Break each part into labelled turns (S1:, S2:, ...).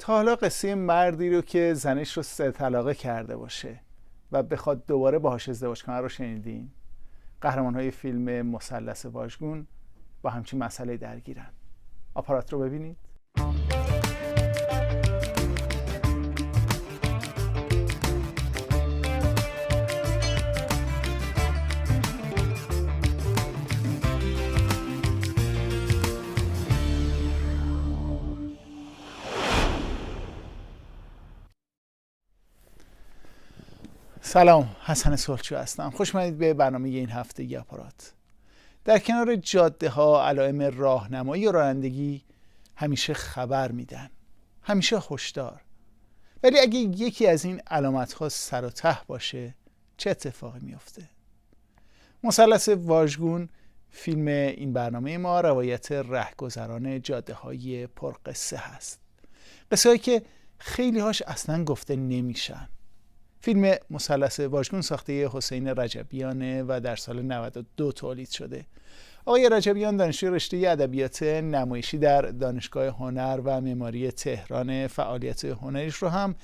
S1: تا حالا قصه مردی رو که زنش رو 3 طلاقه کرده باشه و بخواد دوباره باهاش ازدواج کنه رو شنیدین؟ قهرمان‌های فیلم مثلث واژگون با همچین مسئله درگیرن. آپارات رو ببینید. سلام، حسن صلحچو هستم. خوش اومدید به برنامه این هفتگی آپارات. در کنار جاده ها علائم راهنمایی و رانندگی همیشه خبر میدن، همیشه هشدار. ولی اگه یکی از این علامت ها سر و ته باشه چه اتفاقی میفته؟ مثلث واژگون، فیلم این برنامه ما، روایت رهگذران جاده های پرقصه هست. قصه هایی که خیلی هاش اصلا گفته نمیشن. فیلم مثلث واژگون ساخته حسین رجبیانه و در سال 92 تولید شده. آقای رجبیان دانشجوی رشته ادبیات نمایشی در دانشگاه هنر و معماری تهران، فعالیت هنریش رو هم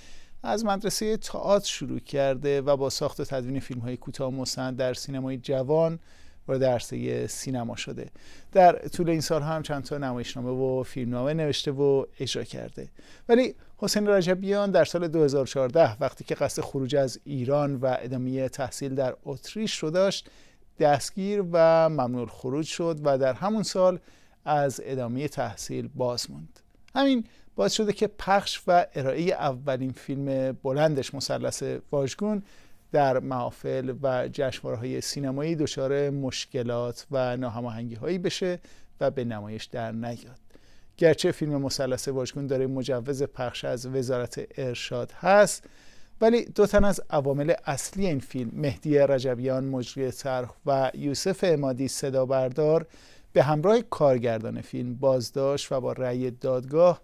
S1: از مدرسه تئاتر شروع کرده و با ساخت و تدوین فیلم‌های کوتاه و مستند در سینمای جوان وارد عرصه سینما شده. در طول این سال هم چند تا نمایشنامه و فیلمنامه نوشته و اجرا کرده. ولی حسین رجبیان در سال 2014 وقتی که قصد خروج از ایران و ادامه تحصیل در اتریش رو داشت، دستگیر و ممنوع الخروج شد و در همون سال از ادامه تحصیل باز موند. همین باعث شده که پخش و ارائه اولین فیلم بلندش مثلث واژگون در محافل و جشنواره‌های سینمایی دچار مشکلات و ناهماهنگی‌هایی بشه و به نمایش در نیاد. گرچه فیلم مثلث واژگون داره مجوز پخش از وزارت ارشاد هست، ولی 2 تن از عوامل اصلی این فیلم، مهدی رجبیان مجری طرح و یوسف عمادی صدا بردار، به همراه کارگردان فیلم بازداشت و با رأی دادگاه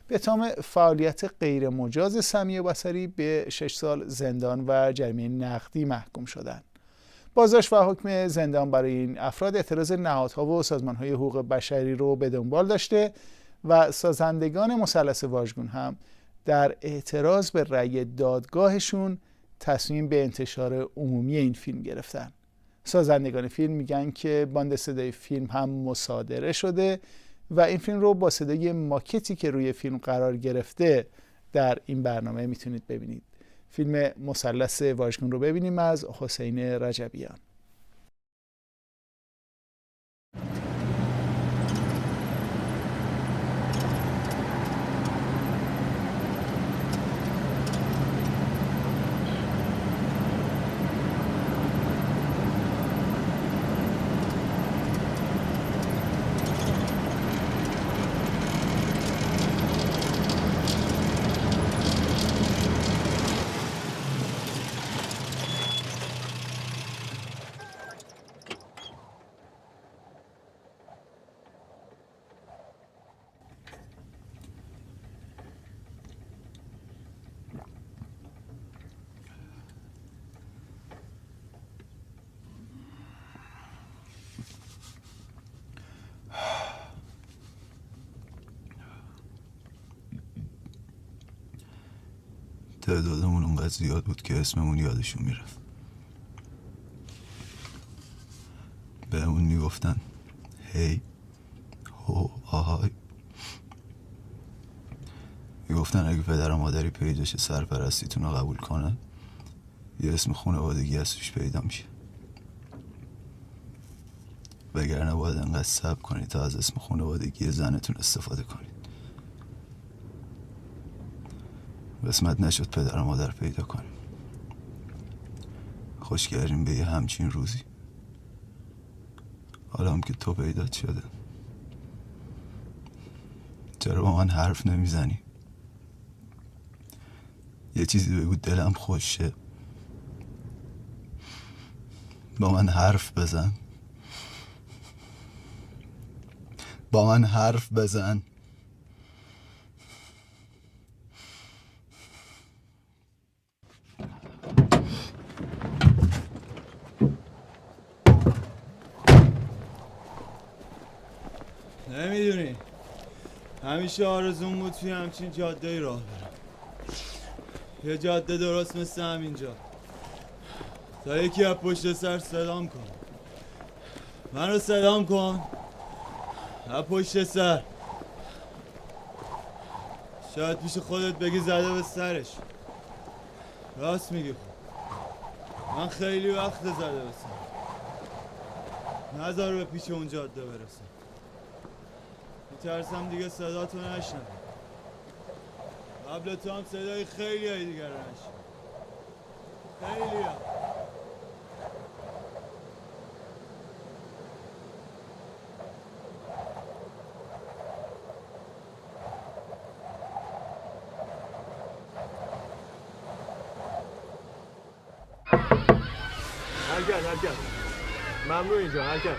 S1: به اتهام فعالیت غیر مجاز سمیع بصری به 6 سال زندان و جریمه نقدی محکوم شدند. بازداشت و حکم زندان برای این افراد اعتراض نهادها و سازمان‌های حقوق بشری رو به دنبال داشته و سازندگان مثلث واژگون هم در اعتراض به رأی دادگاهشون تصمیم به انتشار عمومی این فیلم گرفتن. سازندگان فیلم میگن که باند صدای فیلم هم مصادره شده و این فیلم رو با صدای ماکتی که روی فیلم قرار گرفته در این برنامه میتونید ببینید. فیلم مثلث واژگون رو ببینیم از حسین رجبیان.
S2: تعدادمون اونقدر زیاد بود که اسممون یادشون میرفت. بهمون میگفتن هی هو آهای. میگفتن اگه پدر و مادری پیدا شه سرپرستیتون رو قبول کنن یه اسم خانوادگی از توش پیدا میشه، وگرنه باید انقدر صبر کنید تا از اسم خانوادگی زنتون استفاده کنید. قسمت نشد پدر و مادر پیدا کنیم. خوش کردیم به یه همچین روزی. حالا هم که تو پیدا شده چرا با من حرف نمیزنی؟ یه چیزی بگو دلم خوشه. با من حرف بزن. با من حرف بزن.
S3: نمیدونی همیشه آرزوم بود توی همچین جاده‌ای راه برم. یه جاده درست مثل همینجا، تا یکی از پشت سر صدام کن. من رو صدام کن از پشت سر. شاید پیش خودت بگی زده به سرش. راست میگی. خب من خیلی وقت زده به سر. نذار به پیش اون جاده برسم. میترسم دیگه صداتو نشنم. قبل تو هم صدای خیلی های دیگر رو نشنم. خیلی ها.
S4: حرکت ممنوع اینجا حرکت.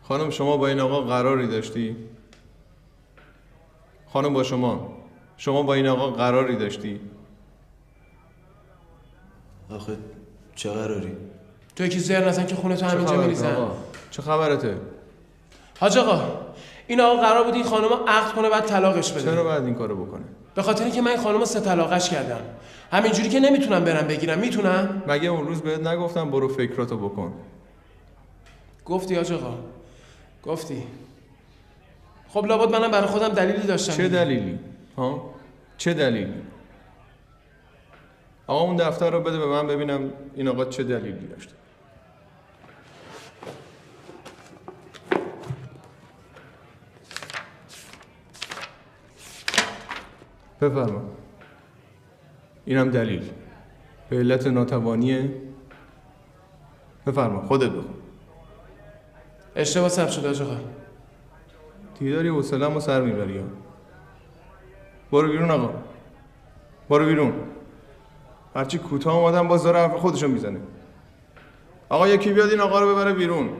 S5: خانم شما با این آقا قراری داشتی؟ خانم با شما با این آقا قراری داشتی؟
S2: آخه چه قراری؟
S6: توی که زهر نزن که خونه تو همینجا میریزن.
S5: چه خبرته؟
S6: حاج آقا این آقا قرار بود این خانم عقد کنه بعد طلاقش بده.
S5: چرا باید این کارو بکنه؟
S6: به خاطر اینکه من این خانم 3 طلاقش کردم. همینجوری که نمیتونم برم بگیرم. میتونم؟
S5: مگه اون روز بهت نگفتم برو فکراتو بکن؟
S6: گفتی حاج آقا گفتی. خب لابد منم برای خودم دلیلی داشتم.
S5: چه دلیلی؟ ها؟ چه دلیلی؟ آقا اون دفتر رو بده به من ببینم این آقا چه دلیلی داشته. بفرما. اینم دلیل. به علت ناتوانیه. بفرما خودت بخون.
S6: اشتباه ثبت شده حاج آقا.
S5: دیگه داری حوصله‌مو سر میبری ها. برو بیرون آقا. برو بیرون. هرچی کوتاه اومدن باز داره حرف خودشو میزنه. آقا یکی بیاد این آقا رو ببره بیرون.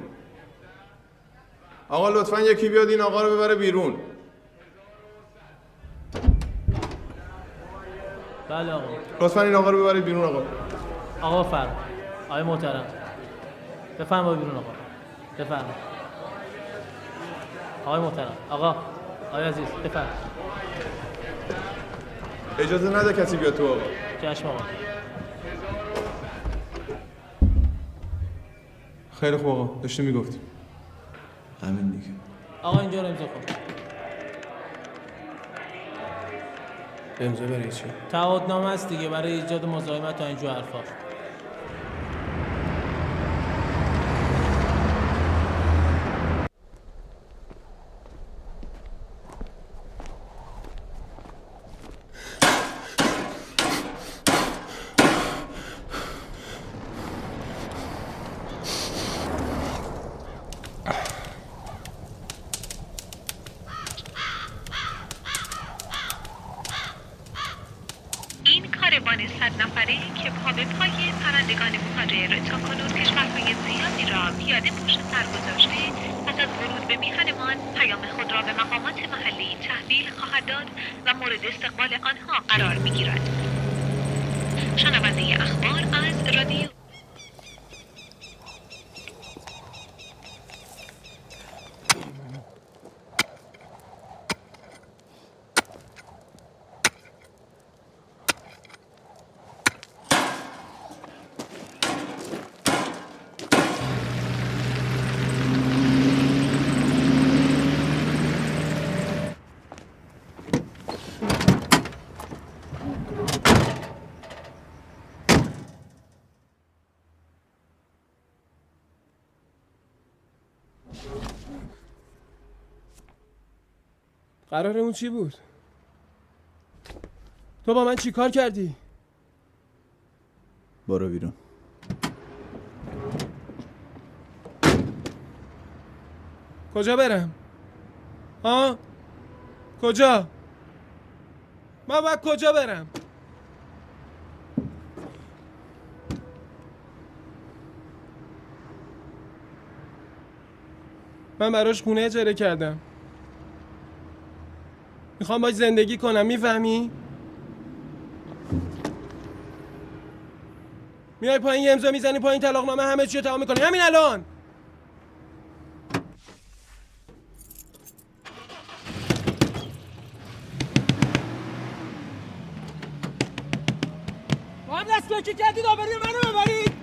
S5: آقا لطفاً یکی بیاد این آقا رو ببره بیرون.
S7: بله آقا.
S5: لطفاً این آقا رو ببرید بیرون آقا.
S7: آقا فرم. آقای محترم. بفرما بیرون آقا. بفرما. آقای محترم. آقا. آقای عزیز بفرما.
S5: اجازه نده کسی بیاد تو آقا.
S7: چشم آقا.
S5: خیلی خوب آقا. داشتی میگفتی.
S2: همین دیگه.
S7: آقا اینجا رو امضا کن.
S6: امضا برای چی؟
S7: تعهدنامه است دیگه برای ایجاد مزاحمت تا اینجور حرفا.
S8: این کاروان 100 نفره که پا به پای پرندگان مهاجر تا کنون کشورهای زیادی را پیاده پشت سر گذاشته، پس از ورود به میهنمان پیام خود را به مقامات محلی تحویل خواهد داد و مورد استقبال آنها قرار می‌گیرد. شنونده اخبار از رادیو
S6: قرارمون چی بود؟ تو با من چی کار کردی؟
S2: برو بیرون.
S6: کجا برم؟ ها؟ کجا؟ من باید کجا برم؟ من براش خونه اجاره کردم. میخوام باش زندگی کنم، میفهمی؟ میای پایین یه امضا میزنی پایین طلاقنامه همه چی رو تمام میکنی همین الان. با هم دست کردید آبروی منو ببرید.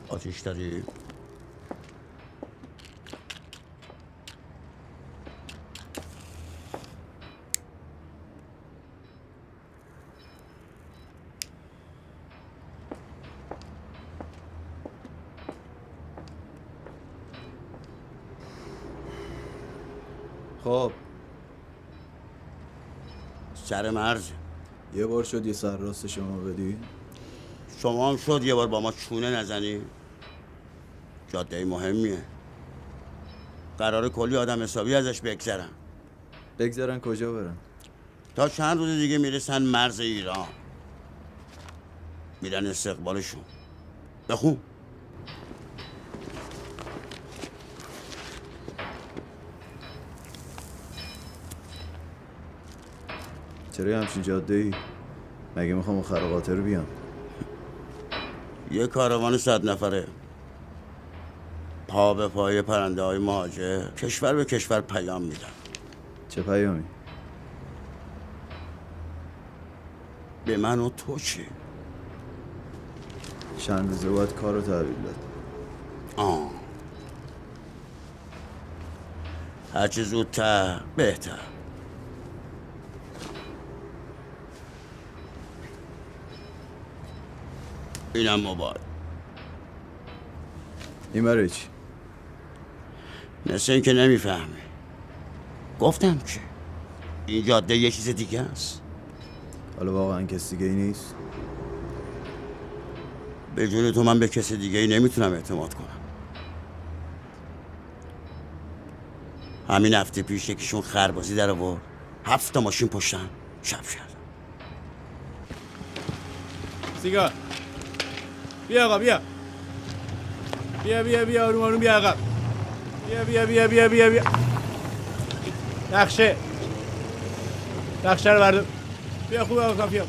S9: آتیش داری؟
S2: خب
S9: سر مرز
S2: یه بار شد یه سر راست شما بدی؟
S9: شما هم شد یه بار با ما چونه نزنی؟ جاده مهمیه، قرار کلی آدم حسابی ازش
S2: بگذرن کجا برن؟
S9: تا چند روز دیگه میرسن مرز ایران، میرن استقبالشون. بخون.
S2: چرا همچین جاده ای؟ مگه میخوام اون خرقاته رو بیام؟
S9: یه کاروان 100 نفره پا به پای پرنده های مهاجر کشور به کشور پیام میدن.
S2: چه پیامی؟
S9: به من و تو چی؟
S2: چند روزه باید کار رو تحویل داد.
S9: هرچی زودتر بهتر. اینم موبایل.
S2: این برای چی؟
S9: مثل این که نمیفهمی. گفتم که این جاده یه چیز دیگه است.
S2: حالا واقعا کسی دیگه ای نیست؟
S9: به جون تو من به کسی دیگه ای نمیتونم اعتماد کنم. همین هفته پیش یکیشون خربازی در آورد، 7 تا ماشین پشتن شب کرد.
S6: سیگار بیا آقا بیا بیا بیا بیا آروم آروم بیا عقب
S4: بیا بیا بیا بیا بیا بیا. نقشه رو بردار. بیا خوبه آقا کافی.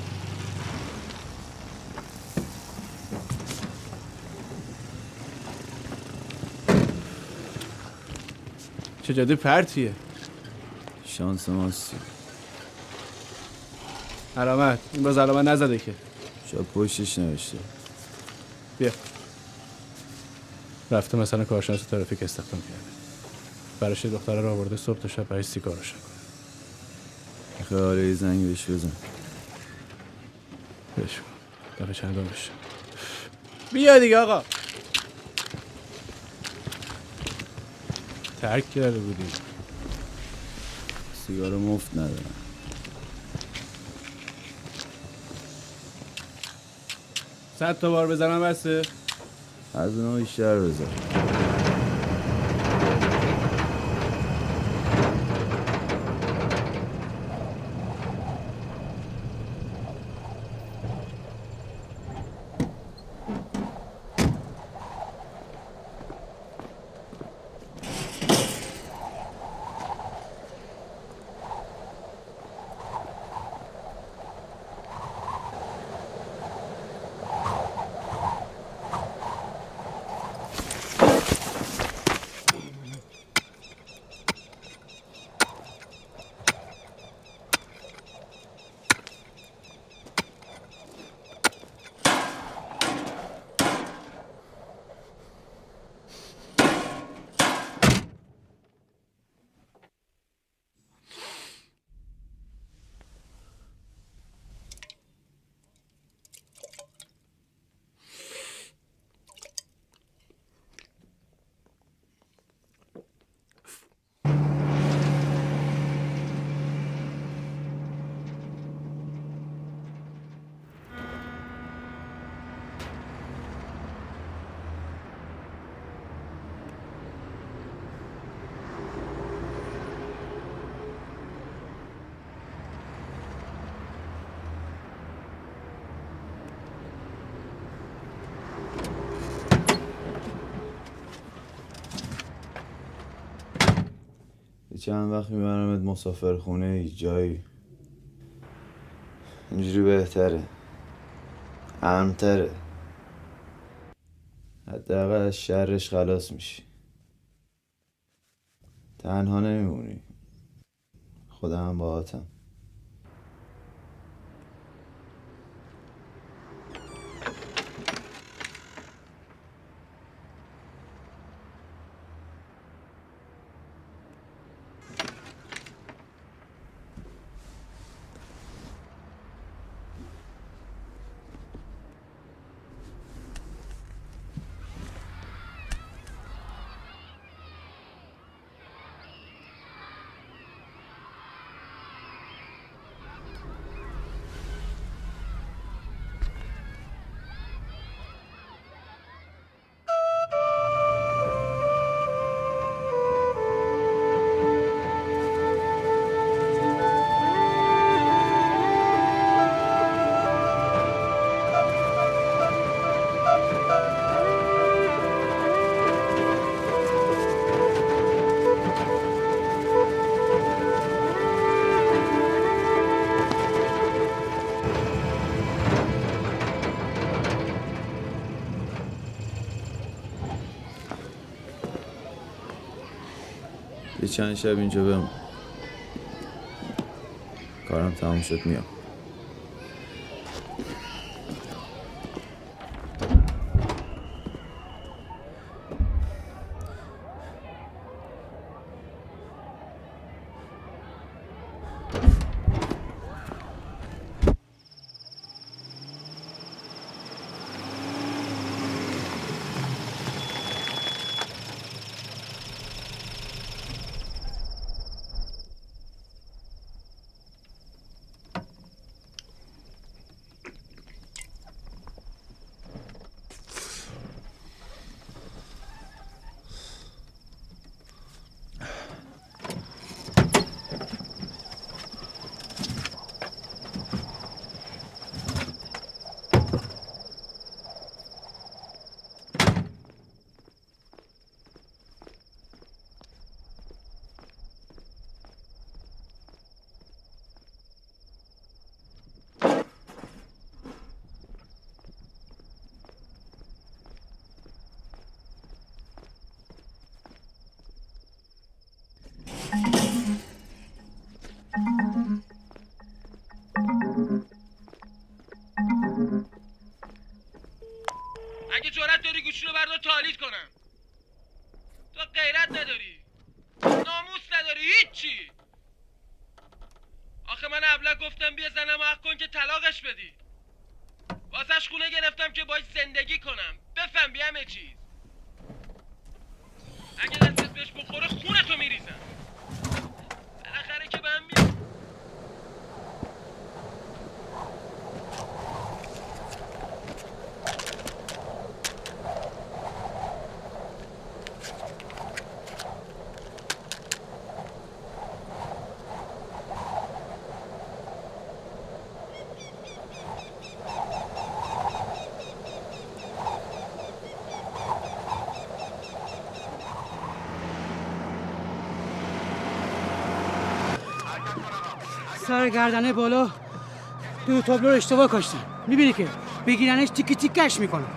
S4: چه جاده پرتیه.
S2: شانس ماستی.
S4: علامت این باز علامت نزده که.
S2: شاید پشتش نوشته.
S4: بیا. رفته مثلا کارشناس ترافیک استخدام کرده. براش دختره رو آورده صبح تا شب برای سیگارش کنه.
S2: خیاله زنگ بهش بزن.
S4: بهش کن. دفعه چندم بشه. بیا دیگه آقا. ترک کرده بودی.
S2: سیگار مفت ندارم.
S4: 100 تا بار بزنم بسه؟
S2: از اونها بیشتر بزن. چند وقت میبرمت مسافر خونه ای جایی. اینجوری بهتره، امن‌تره. حداقل از شرش خلاص میشی. تنها نمیمونی. خودم باهاتم. یه چند شب اینجا بمون. کارم تموم شد میام.
S6: فردا تالیت کنم. تو غیرت نداری، ناموس نداری، هیچی. آخه من ابله گفتم بیا زنم حق کن که طلاقش بدی. واسش خونه گرفتم که باش زندگی کنم. بفهم بی همه چیز. اگه دستت بهش بخوره خونتو میریزم. بالاخره که به هم میاد.
S10: سر گردنه بالا دو تابلو رو اشتباه کاشتن. میبینی که بگیرنش تیکی تیکش میکنن.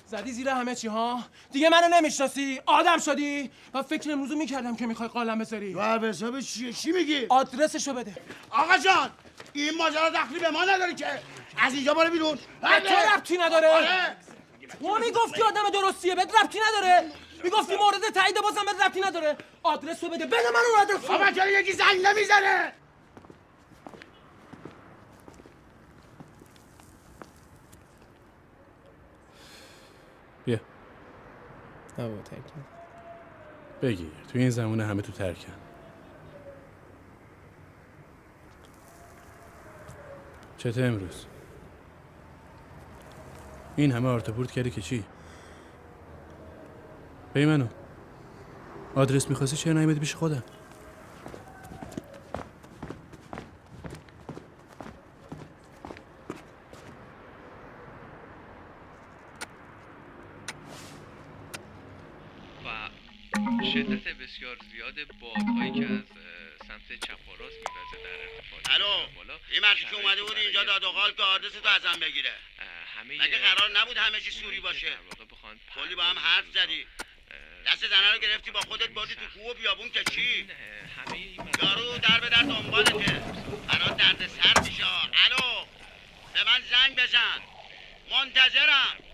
S6: زدی زیر همه چی ها؟ دیگه منو نمیشناسی؟ آدم شدی؟ و فکر امروزو میکردم که میخوای قالم بذاری.
S9: تو حساب چیه؟ چی میگی؟
S6: آدرسشو بده.
S9: آقا جان این ماجرا دخلی به ما نداره که. از اینجا برو بیرون.
S6: به تو ربطی نداره.
S9: آره.
S6: تو میگفتی آدم درستیه بهت ربطی نداره. میگفتی مورد تایید بازم بهت ربطی نداره. آدرسو بده. بده من اون آدرسو.
S9: بابا چرا یکی زنگ نمیزنه؟
S4: بیا بگیر. تو این زمونه همه تو ترکن. چته امروز؟ این همه آرتاپورت کردی که چی؟ بی منو آدرس میخواستی چرا نیومدی پیش خودم؟
S11: شدت بسیار زیاد بادهایی که از سمت چپ و راست میوزه در ارتفاع
S9: الو این مرتی که اومده بود اینجا داد و قال که آدرس تو ازم بگیره. مگه قرار نبود همه چی سوری باشه؟ کلی با هم حرف زدی، دست زنه رو گرفتی با خودت بردی تو کوه و بیابون که چی؟ یارو در به در دنبالته، برات درد سر میشه. الو به من زنگ بزن، منتظرم.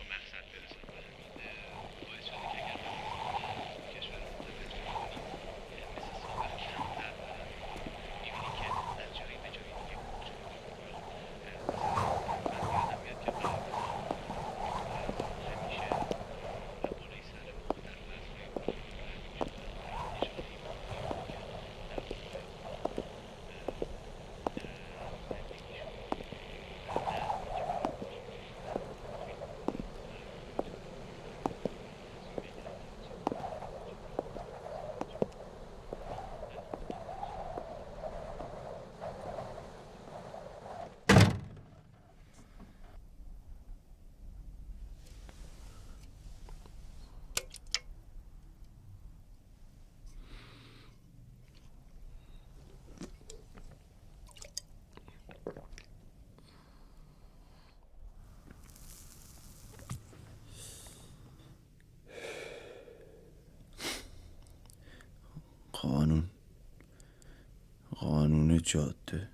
S2: قانون جاده،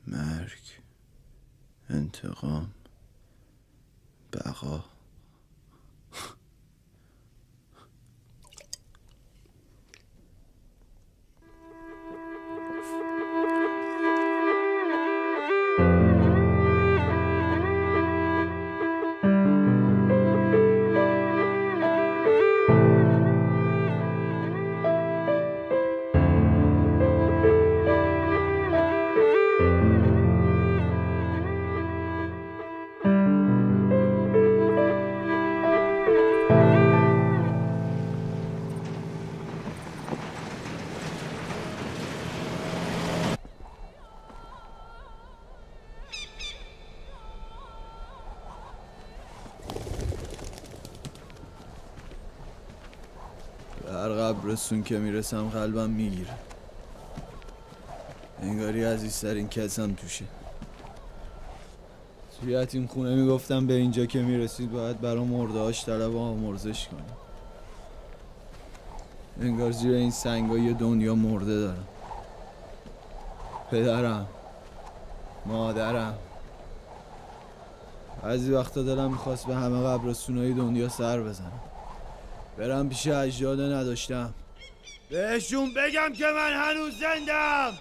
S2: مرگ، انتقام، بقا.
S3: هر قبرستون که میرسم قلبم میگیره، انگاری عزیزترین کسم توشه. توی یتیم خونه میگفتم به اینجا که میرسید باید برا مردهاش طلب آمرزش کنیم. انگار زیر این سنگا یه دنیا مرده دارم. پدرم، مادرم. بعضی وقتا دلم میخواست به همه قبرستونای دنیا سر بزنم، برم پیش اجداد نداشتم، بهشون بگم که من هنوز زنده.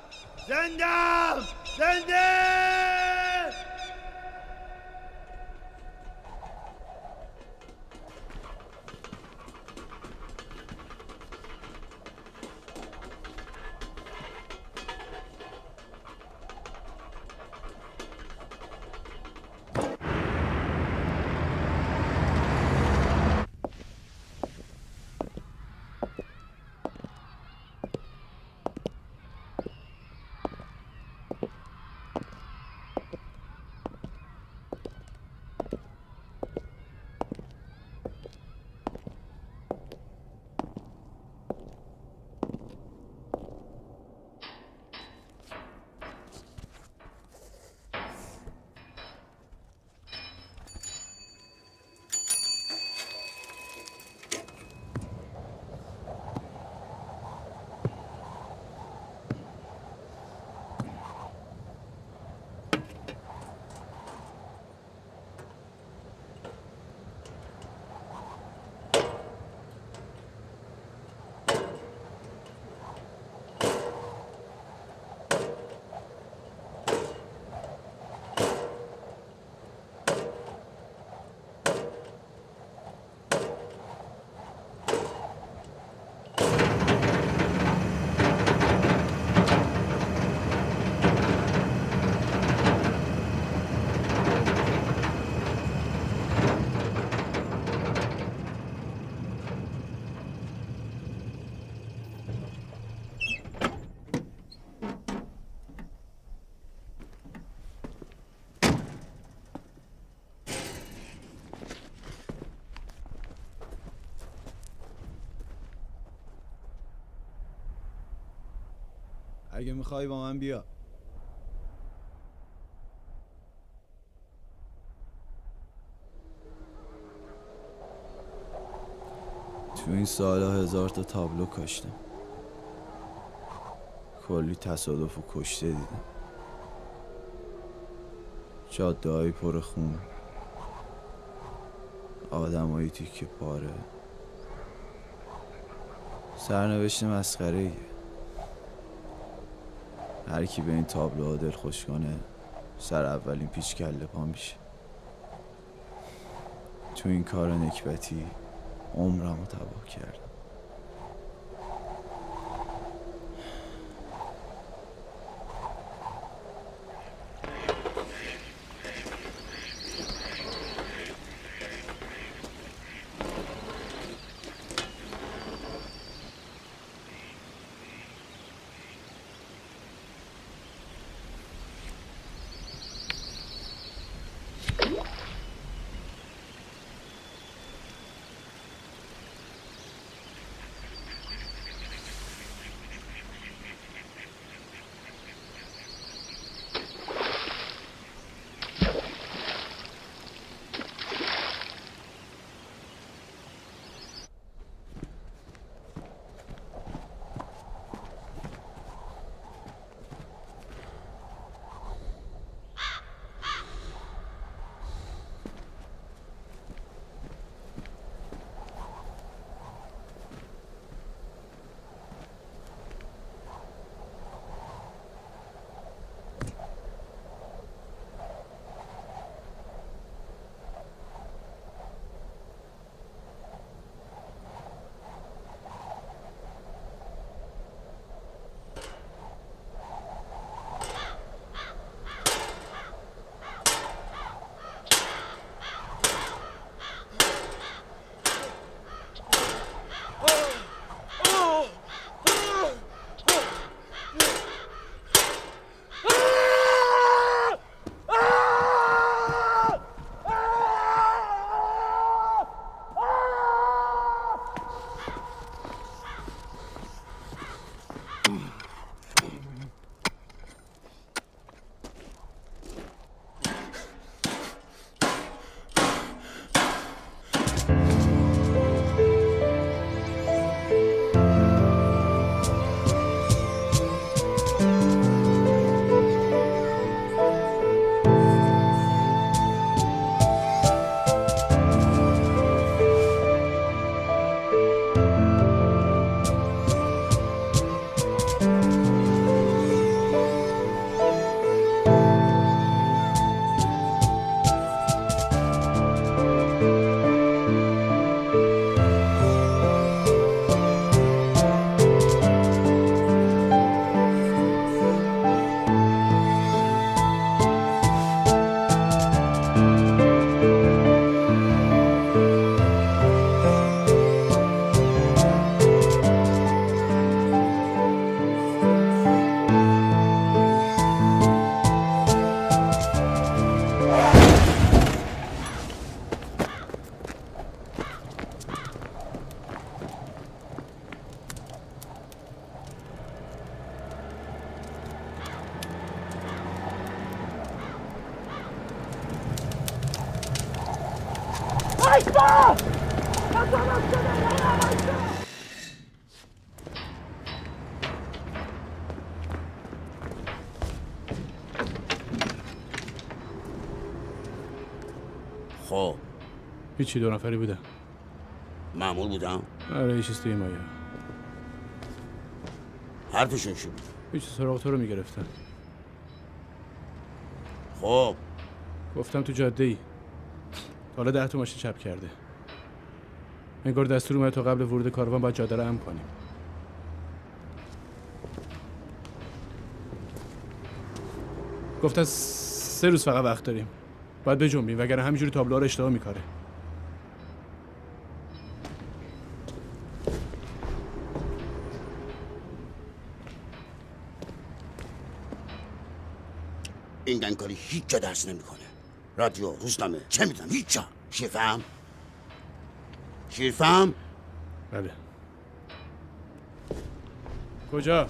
S3: اگه میخوای با من بیا. تو این سالا 1000 تا تابلو کاشتم، کلی تصادف و کشته دیدم.
S2: جاده های پر خون، آدم های تیکه پاره، سرنوشت مسخره‌ایه. هر کی به این تابلوها دل خوش کنه سر اولین پیچ کله پا میشه. تو این کار نکبتی عمرمو تباه کردم.
S9: خب
S4: هیچی، 2 نفری بودن.
S9: معمول بودم؟
S4: آره، هیچ توی مایه.
S9: حرفشون چی بود؟
S4: هیچ، سراغ تو رو میگرفتن.
S9: خب
S4: گفتم تو جاده ای حالا 10 تا ماشین چپ کرده. انگار دستور اومد تا قبل ورود کاروان باید جاده رو امن کنیم. گفتن 3 روز فقط وقت داریم، باید بجنبیم وگرنه همینجوری تابلوها رو اشتباه میکاره.
S9: این دنکاری هیچ جا درس نمیکنه. رادیو، روزنامه، چه میدونم، هیچ جا. شیرفهم؟ شیرفهم؟
S4: بله. کجا؟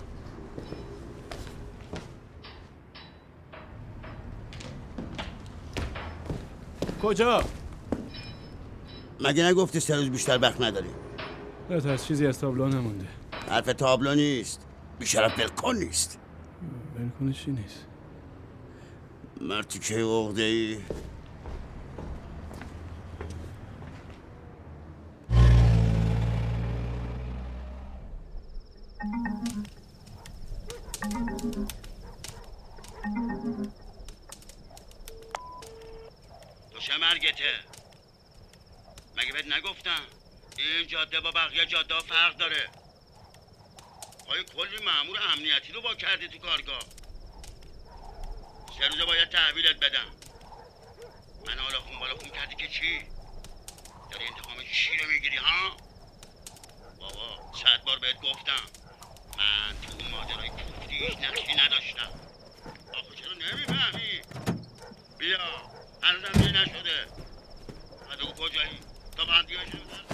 S4: کجا؟
S9: مگه نگفتی 3 روز بیشتر وقت نداری؟
S4: نه تا از چیزی از تابلو نمونده.
S9: حرف تابلو نیست، بیشرف بلکن نیست.
S4: بلکن چی نیست؟
S9: مرتی که عقده ای تو چه مرگته؟ مگه بهت نگفتم این جاده با بقیه جاده ها فرق داره. آیا کلی مأمور امنیتی رو با کردی تو کارگاه؟ 3 روزه باید تحویلت بدم. من حالا خون بالا خون کردی که چی؟ داری انتقام چی رو میگیری ها؟ بابا 100 بار بهت گفتم من تو اون ماجرای کوفتیش نقشی نداشتم. آخه چرا نمیفهمی؟ بیا هنوزم دیگه نشده. بگو کجایی؟ تا بندیاشو بزن.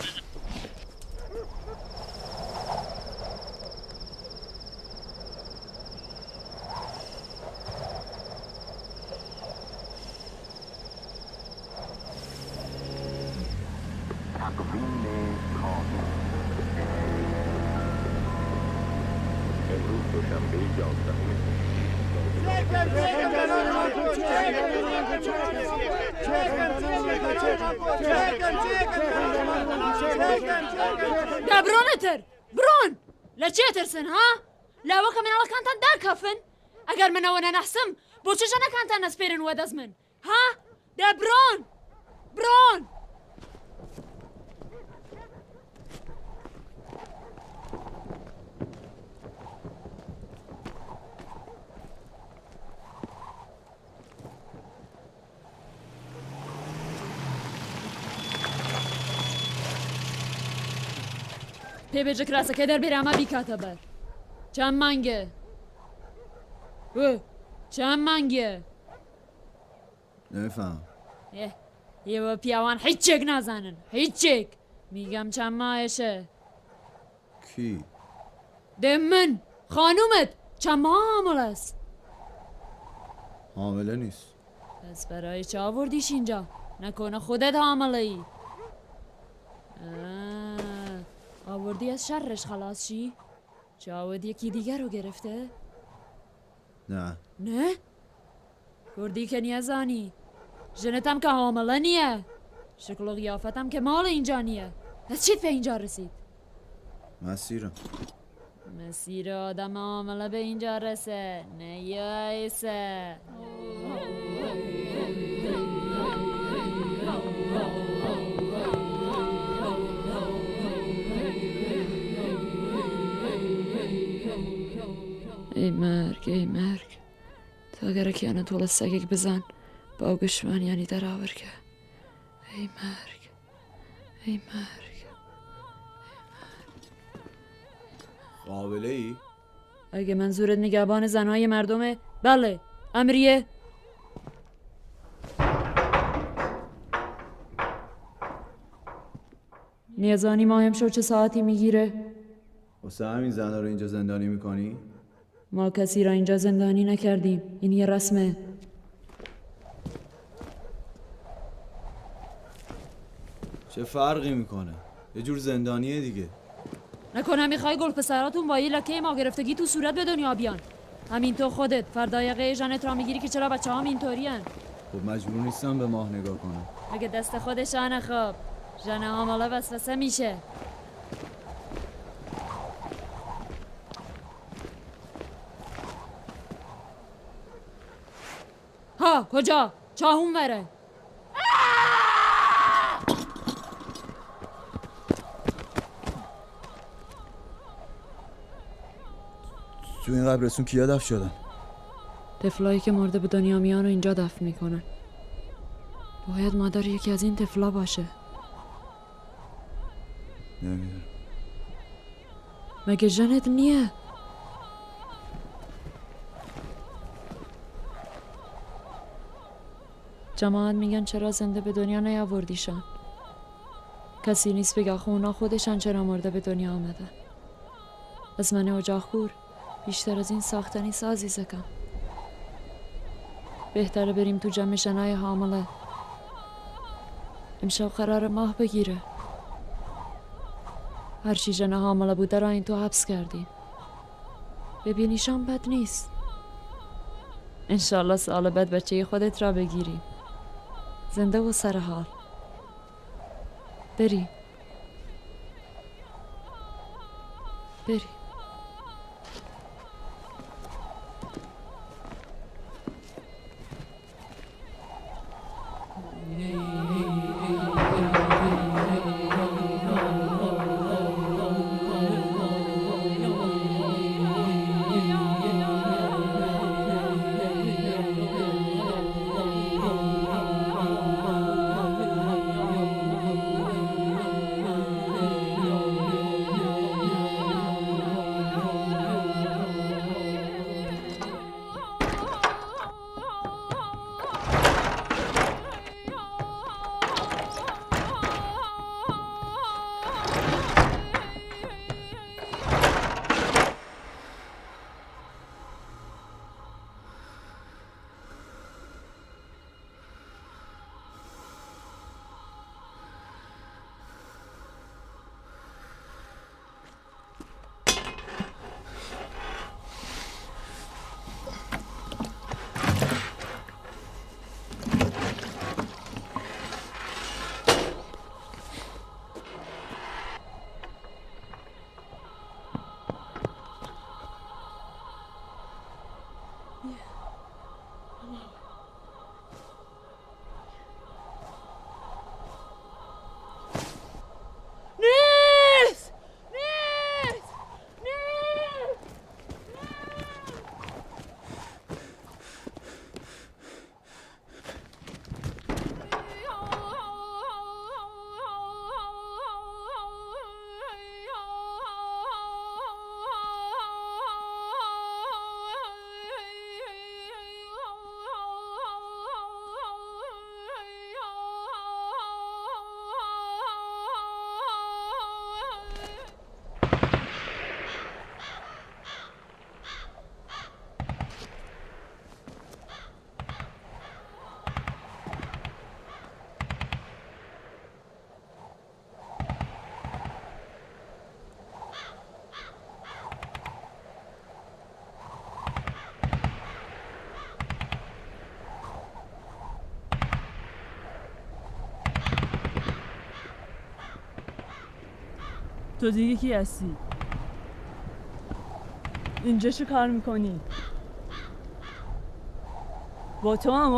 S12: دبرونتر برون لچه ترسن ها؟ لاوك من الله كانتن دا كفن اگر من وانا نحسم بوچه جانا كانتن نسبيرن ودز من ها؟ دبرون برون پی بجک راسه که در بیره اما بی کاتبر چند منگه چند منگه
S2: نمیفهم
S12: یه با پیاوان هیچک نزنن هیچک میگم چند ماهشه
S2: کی؟
S12: ده من خانومت چند ماه حامل است
S2: حامله نیست
S12: پس برای چه آوردیش اینجا نکنه خودت حامله ای آوردی از شرش خلاص شی؟ جاود یکی دیگر رو گرفته؟
S2: نه
S12: نه؟ گردی که نیازانی جنتم که حامله نیه شکل و قیافتم که مال اینجا نیه پس چیت به اینجا رسید؟ مسیر آدم حامله به اینجا رسه نه یا ایسه ای مرگ تا اگر اکیانه طول سگک بزن با گشمن یعنی در آور که ای مرگ
S2: قابله ای؟
S12: اگه منظورت نگهبان زنهای مردمه بله امریه نیازانی ماهم شو چه ساعتی میگیره؟
S2: واسه همین زنها رو اینجا زندانی میکنی؟
S12: ما کسی را اینجا زندانی نکردیم این یه رسمه
S2: چه فرقی میکنه؟ یه جور زندانیه دیگه
S12: نکنه میخوای گل پسراتون با یه لکه ما گرفتگی تو صورت به دنیا بیان همین تو خودت فردا یقه ژنت را میگیری که چرا بچه هم اینطوری هن
S2: خب مجبور نیستم به ماه نگاه کنم
S12: اگه دست خودشانه خب ژن حامله وسوسه میشه ها کجا؟ چاهون وره
S2: تو این قبرستون کیا دفن شدن؟
S12: طفلایی که مرده به دنیا میان رو اینجا دفن میکنن باید مادر یکی از این طفلا باشه
S2: نمیدونم
S12: مگه ژنت نیه؟ جماعت میگن چرا زنده به دنیا نیاوردیشان کسی نیست بگه اونا خودشان چرا مرده به دنیا آمده از من اجاق‌خور بیشتر از این ساختنی سازی زکم بهتره بریم تو جمع ژنای حامله امشب قرار ماه بگیره هرچی ژن حامله بوده را این تو حبس کردیم ببینیشان بد نیست انشالله سال بعد بچه خودت را بگیری. زنده و سرحال. بری.
S13: تو دیگه کی هستی؟ اینجا چه کار میکنی؟ با تو هم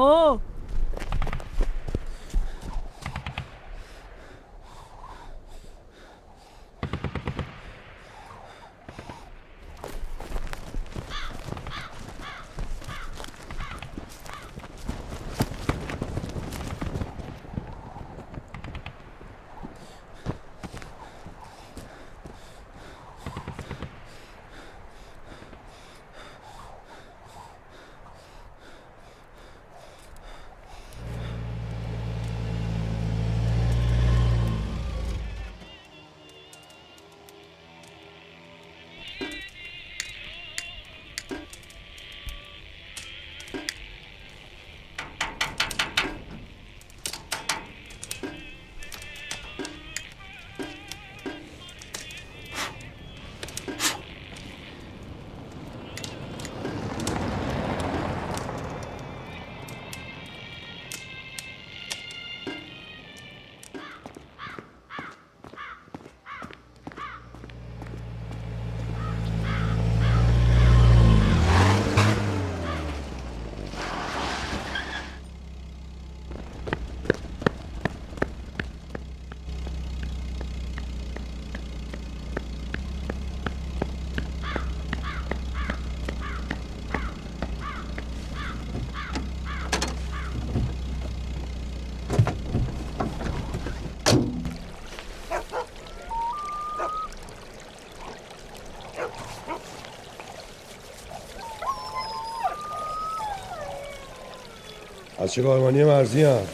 S14: از چه کاروانی مرزی هم؟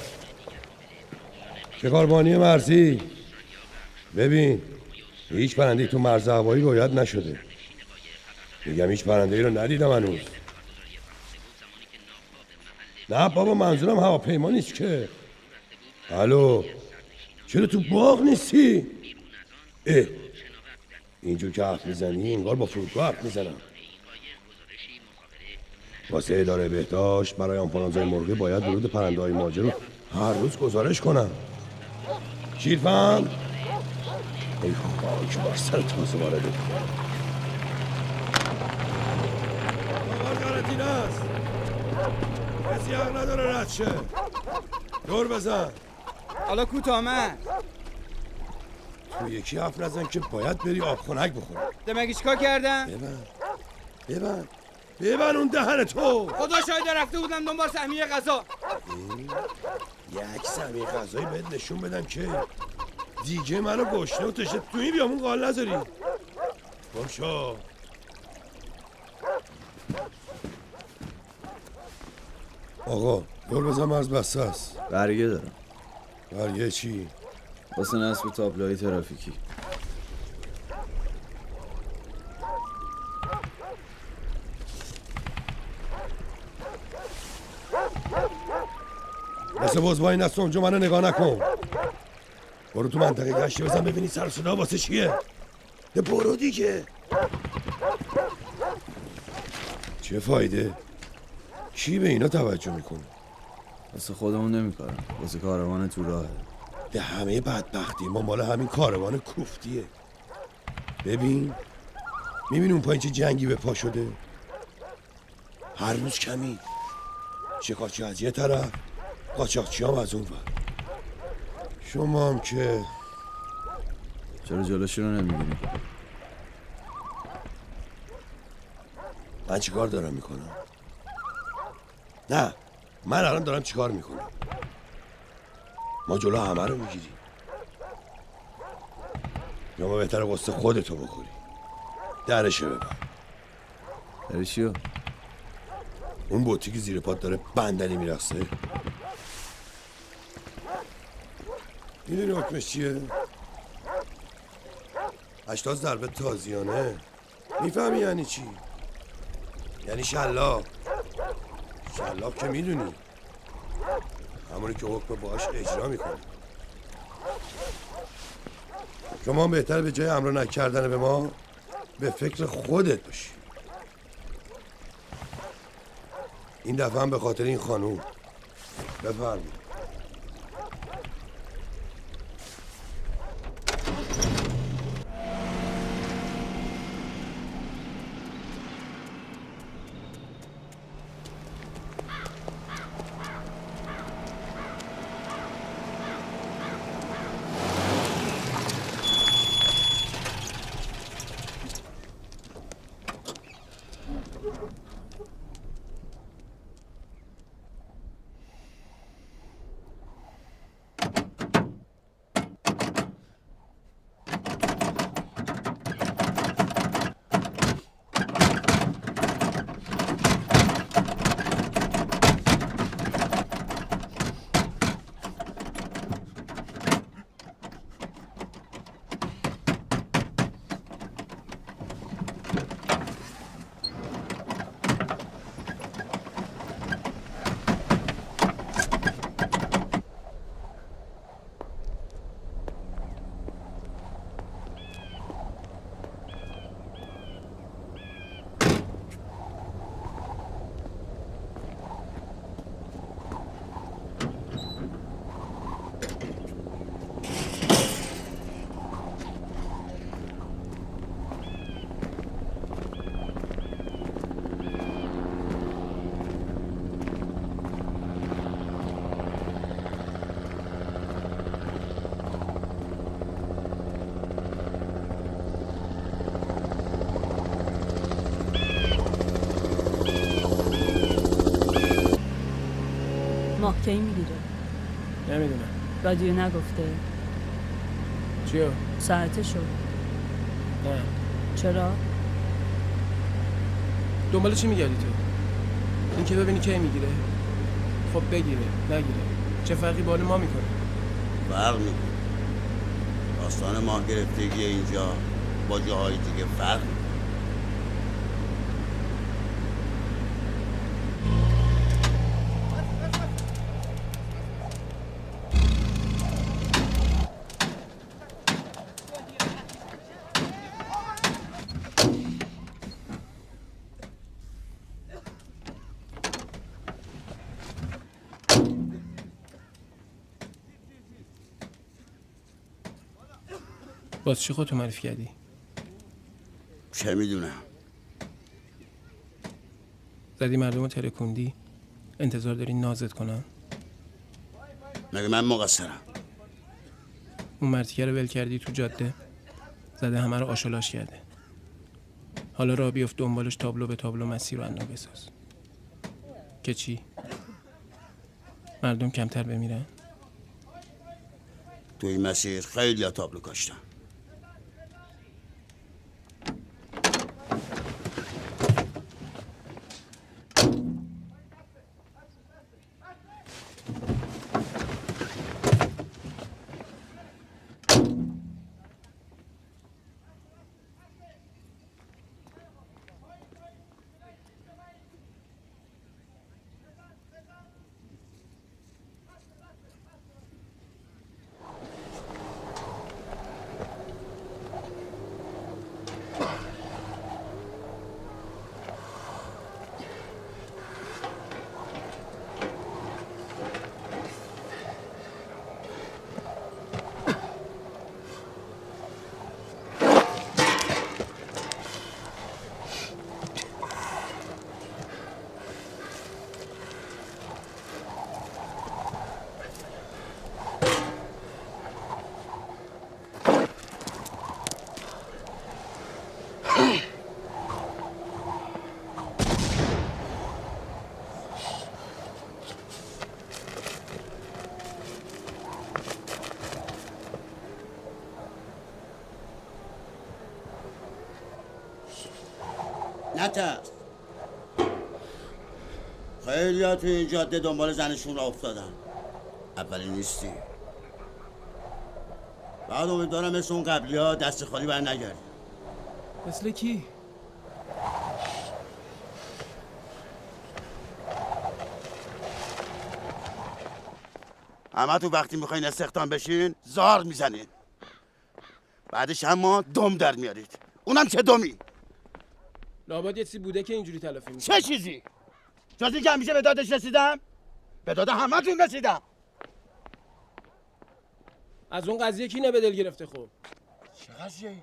S14: چه کاروانی مرزی؟ ببین هیچ پرنده‌ای تو مرز هوایی رویت نشده. میگم هیچ پرنده‌ای رو ندیدم هنوز. نه بابا منظورم هواپیما نیست که. الو چرا تو باغ نیستی؟ اینجور که حرف میزنی انگار با فرودگاه حرف میزنم. واسه اداره بهداشت برای آنفولانزای مرغی باید ورود پرنده های ماجر رو هر روز گزارش کنم. شیرفهم ای خاک بر سر تازه وارده آقا قرنطینه است. کسی حق نداره رد شه. دور بزن.
S15: حالا کوتاه
S14: تو یکی حرف نزن که باید بری آب خنک بخوری.
S15: دمگی چیکار کردم؟
S14: ببن اون دهن تو.
S15: خدا شاید رفته بودم دنبال سهمیه غذا.
S14: یک سهمیه غذایی بهت نشون بدم که دیگه منو گشنه و تشت تو این بیامون قال نذاری. باشا آقا دور بزن مرز بسته است.
S16: برگه دارم.
S14: برگه چی؟
S16: واسه نصب تابلوهای ترافیکی.
S14: واسه بزبایی نست اونجا منو نگاه نکن. برو تو منطقه گشتی بزن ببینی سر صدا واسه چیه. ده برو دیگه. چه فایده؟ کی به اینا توجه میکنه؟
S16: واسه خودمون نمیکارم، واسه کاروان تو راهه.
S14: به همه بدبختی ما مال همین کاروان کوفتیه. ببین میبینی اون پایین چه جنگی به پا شده؟ هر روز کمی. شکارچی از یه طرف، قاچاقچی هم از اون ور. شما هم که
S16: چرا جلوشون رو نمیگیری؟
S14: من چیکار دارم میکنم؟ نه من الان دارم چیکار میکنم؟ ما جلو همه رو میگیریم یا ما بهتره واسه خودتو بخوری. درشو ببر.
S16: درشیو؟
S14: اون بوتی که زیر پات داره بندنی میرخصه. میدونی حکمش چیه؟ 80 ضربه تازیانه. میفهمی یعنی چی؟ یعنی شلاق. شلاق که میدونی همونی که حکم باهاش اجرا میکنی. شما بهتر به جای امر نکردن به ما به فکر خودت باشی. این دفعه هم به خاطر این خانوم. بفرمایید.
S13: ماه کی میگیره؟
S4: نمیدونم.
S13: رادیو نگفته؟
S4: چیو؟
S13: ساعتشو؟
S4: نه.
S13: چرا؟
S4: دنبال چی میگردی تو؟ این که ببینی کی میگیره؟ خب بگیره نگیره چه فرقی با ما میکنه؟
S9: فرق میکنه. داستان ماه گرفتگی اینجا با جاهای دیگه فرق میکنه.
S17: باز چی خودتو معرفی کردی؟
S9: چه میدونم.
S17: زدی مردم رو ترکوندی؟ انتظار داری نازت کنن؟
S9: مگه من مقصرم؟
S17: اون مرتیکه رو ول کردی تو جاده، زده همه رو آشولاش کرده. حالا راه بیفت دنبالش تابلو به تابلو مسیر رو اندام بساز که چی؟ مردم کمتر بمیرن؟
S9: تو این مسیر خیلی ها تابلو کاشتن. نترس. خیلی ها توی این جاده دنبال زنشون را افتادن. اولی نیستی. بعد امیدوارم مثل اون قبلی ها دست خالی بر نگردی.
S17: مثل کی؟
S9: همه تو وقتی میخواین استخدام بشین زار میزنین، بعدش اما دم در میارید. اونم چه دمی؟
S17: لابد یه چیزی بوده که اینجوری تلافی میشه.
S9: چه چیزی؟ جز این که همیشه به دادش رسیدم؟ به داد همه تون رسیدم.
S17: از اون قضیه کی نه به دل گرفته؟ خب
S9: چه قضیه؟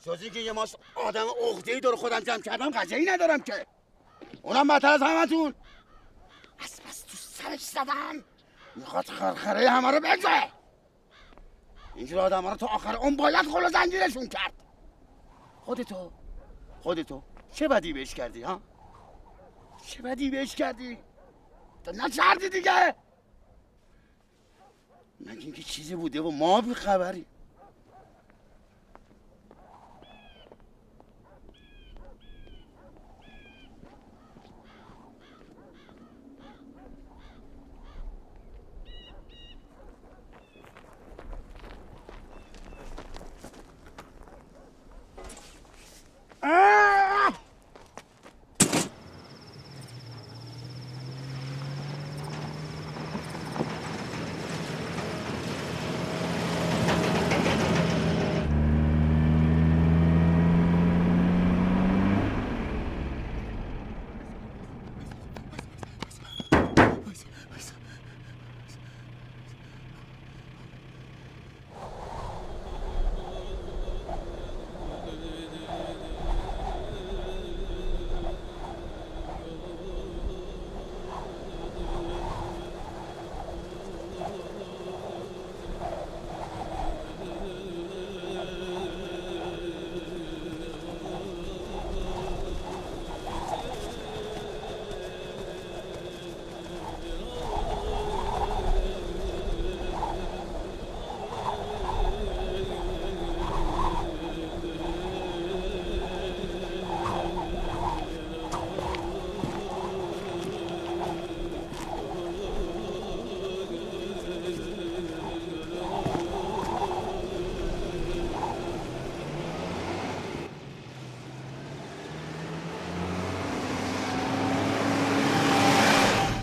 S9: جز این که یه ماست آدم عقده‌ای دور خودم جمع کردم قضیه‌ای ندارم که. اونم بدتر از همه تون. بس تو سرش زدم میخواد خرخره همه رو بگه. اینجور آدم ها رو تا آخر اون باید خل و زنجیرشون کرد. خودتو چه بدی بهش کردی ها؟ چه بدی بهش کردی؟ تو نکردی دیگه؟ مگه اینکه چیزی بوده و ما بی خبری؟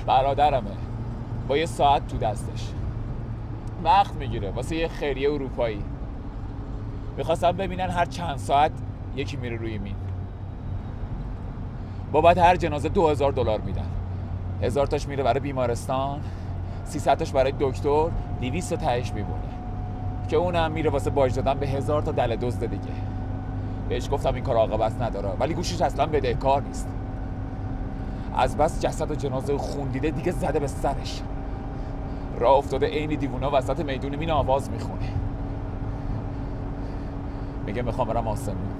S18: برادرمه با یه ساعت تو دستش، وقت میگیره واسه یه خیریه اروپایی. میخواستم ببینن هر چند ساعت یکی میره روی مین. بابت هر جنازه $2000 میدن. 1000 تاش میره برای بیمارستان، 300 تاش برای دکتر، 200 تا تهش میبونه. که اونم میره واسه باج دادن به 1000 تا دل دزد دیگه. بهش گفتم این کار عاقبت نداره ولی گوشش اصلا بدهکار نیست. از بس جسد و جنازه و خون دیده دیگه زده به سرش. راه افتاده عین دیوونا وسط میدون مین آواز میخونه. میگه میخوام برم آسمون.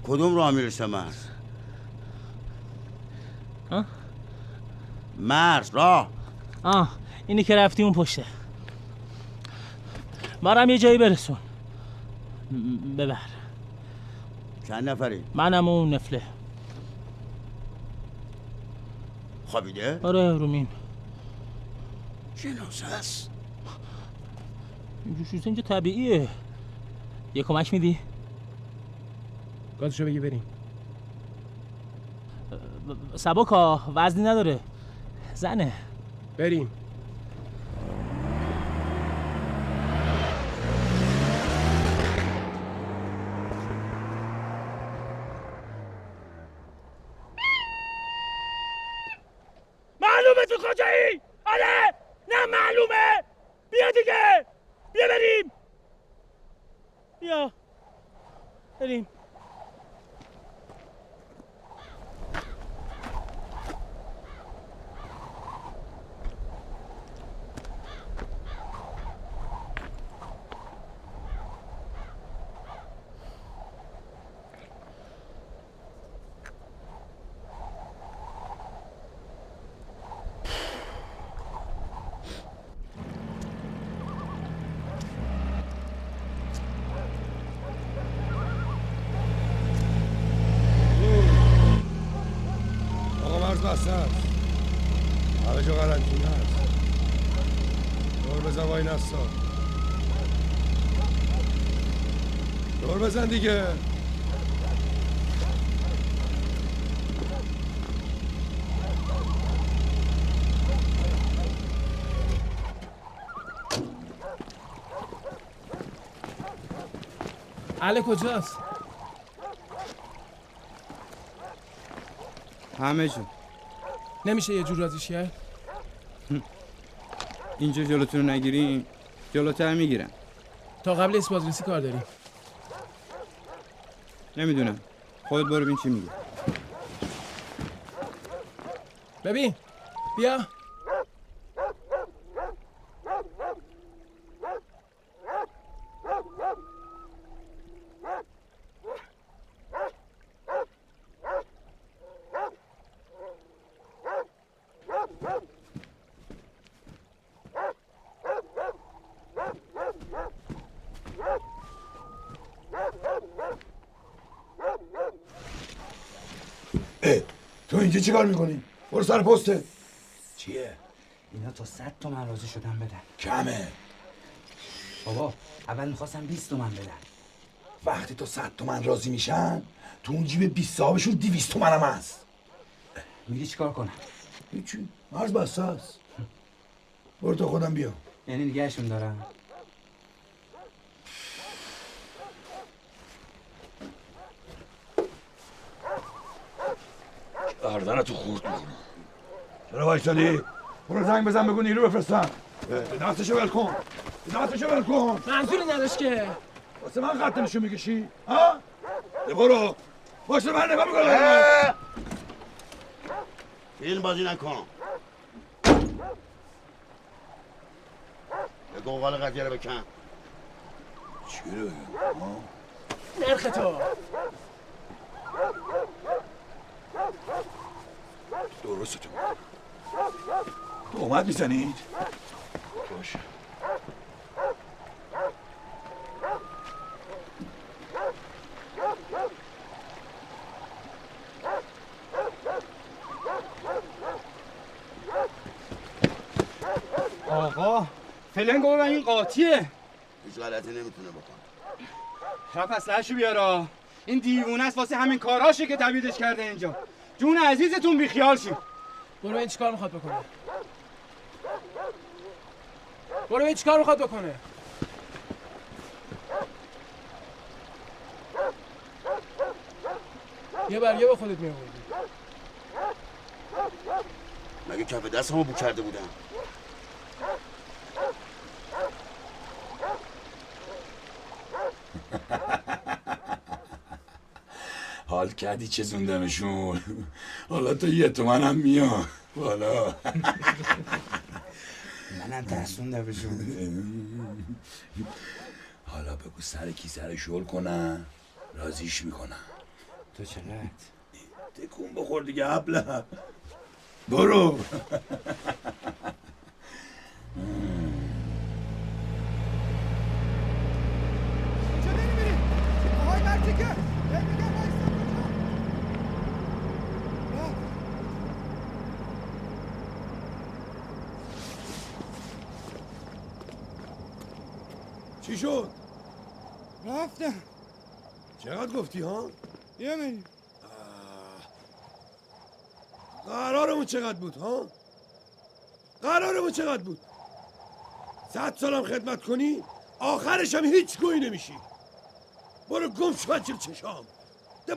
S9: کدوم راه میرسه مرز؟ مرز راه؟
S7: اینی که رفتی اون پشته. منم یه جایی برسون. ببر.
S9: چند نفری؟
S7: منم و اون نفله.
S9: خوابیده؟
S7: آره رومین.
S9: جنازه است.
S7: اینجور چیزا اینجا طبیعیه. یه کمک میدی؟
S17: گازشو بگی بریم.
S7: سبکا وزنی نداره. زنه.
S17: بریم.
S6: معلومه تو کجایی؟ آره؟ نه معلومه؟ بیا دیگه. بیا بریم. بیا بریم.
S14: بسته است. همه جا قرنطینه است. دور بزن وای نستا. دور بزن دیگه.
S17: علی کجاست؟
S15: همه جون.
S17: نمیشه یه جور رازیش کرد؟
S15: اینجا جلوتون رو نگیریم جلوتر میگیرن.
S17: تا قبل اسم بازرسی کار داریم.
S15: نمیدونم. خودت برو ببین چی میگه.
S17: ببین بیا.
S14: تو اینجا چی کار میکنی؟ برو سر پسته. چیه؟
S19: اینا تا 100 تومن راضی شدن بدن.
S14: کمه.
S19: بابا اول میخواستم 20 تومن بدن.
S14: وقتی تا 100 تومن راضی میشن تو اون جیب 20 صاحبشون 200 تومن هم هست.
S19: میگی چیکار کنم؟
S14: هیچی، مرز بسته است. برو تا خودم بیام.
S19: یعنی نگهشون دارم؟
S14: گردنتو خورد میکنم. چرا وایسادی؟ برو زنگ بزن بگو نیرو بفرستن. دستشو ول کن. دستشو ول کن.
S17: منظوری نداشت که.
S14: واسه من خط نشون میکشی؟ ها؟ برو. واسه من نگاه میکنه.
S9: فیلم بازی نکن. به گوغال قضیه رو بکن.
S14: چی رو بگم؟
S17: نرخ تو.
S14: درسته تو. تهمت میزنید؟ باشه.
S19: آقا فلنگ بابا این قاطیه.
S9: هیچ غلطی نمیتونه بکن.
S19: شب اسلحه‌شو بیارا. این دیوونه است واسه همین کاراشه که تبعیدش کرده اینجا. جون عزیزتون بیخیال شید.
S17: برو این چیکار میخواد بکنه؟ برو این چیکار میخواد بکنه؟ یه برگه با خودت میآوردی.
S9: مگه کف دستمو بو کرده بودم؟
S14: حال کردی چه زوندمشون. حالا تو 1 تومن هم میاد والا.
S19: منم ترسوندمشون.
S14: حالا بگو سر کیسه رو شل کنن راضیش میکنن.
S19: تو چقدر؟
S14: تکون بخور دیگه ابله. برو. چی شد؟
S5: رفتم.
S14: چقدر گفتی ها؟
S5: 1 میلیون.
S14: قرارمون چقدر بود ها؟ قرارمون چقدر بود؟ 100 سالم خدمت کنی آخرش هم هیچ گویی نمیشی. برو گم شو بچه چشام.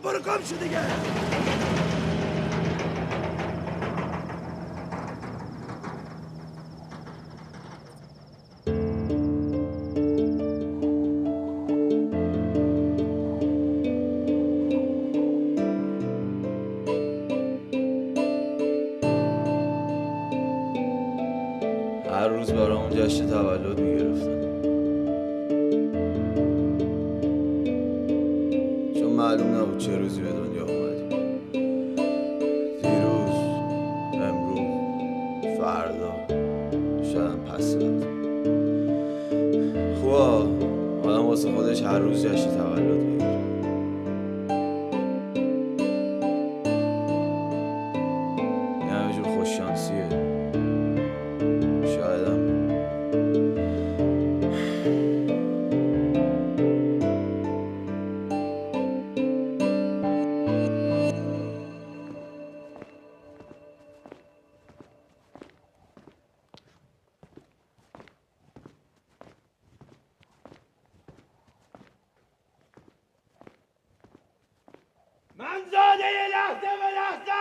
S14: برو گم شو دیگه.
S16: هر روز برامون جشن تولد میگرفتن، چون معلوم نبود چه روزی به دنیا اومدیم. دیروز، امروز، فردا، شاید پس فردا. خوبا آدم واسه خودش هر روز جشن تولد میگیره. این همه جور خوش شانسیه.
S14: من زاده یه لحظه به لحظه.